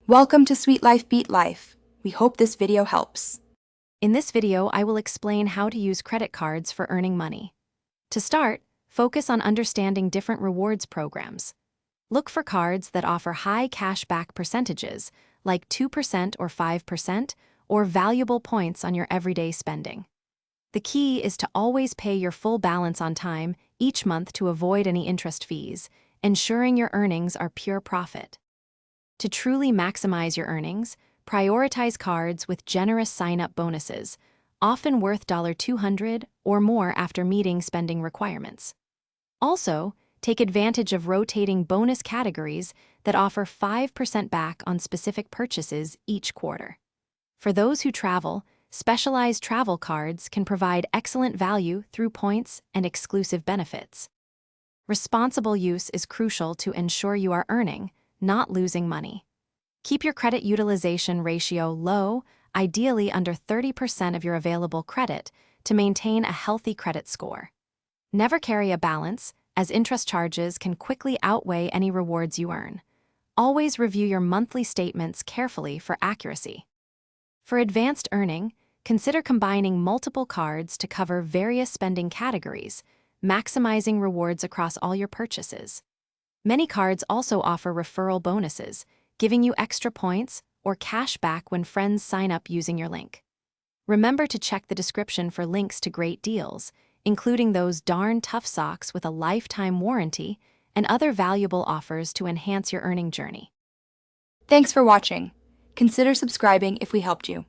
Welcome to Sweet Life Beat Life. We hope this video helps. In this video, I will explain how to use credit cards for earning money. To start, focus on understanding different rewards programs. Look for cards that offer high cashback percentages, like 2% or 5%, or valuable points on your everyday spending. The key is to always pay your full balance on time each month to avoid any interest fees, ensuring your earnings are pure profit. To truly maximize your earnings, prioritize cards with generous sign-up bonuses, often worth $200 or more after meeting spending requirements. Also, take advantage of rotating bonus categories that offer 5% back on specific purchases each quarter. For those who travel, specialized travel cards can provide excellent value through points and exclusive benefits. Responsible use is crucial to ensure you are earning, not losing money. Keep your credit utilization ratio low, ideally under 30% of your available credit, to maintain a healthy credit score. Never carry a balance, as interest charges can quickly outweigh any rewards you earn. Always review your monthly statements carefully for accuracy. For advanced earning, consider combining multiple cards to cover various spending categories, maximizing rewards across all your purchases. Many cards also offer referral bonuses, giving you extra points or cash back when friends sign up using your link. Remember to check the description for links to great deals, including those darn tough socks with a lifetime warranty and other valuable offers to enhance your earning journey. Thanks for watching. Consider subscribing if we helped you.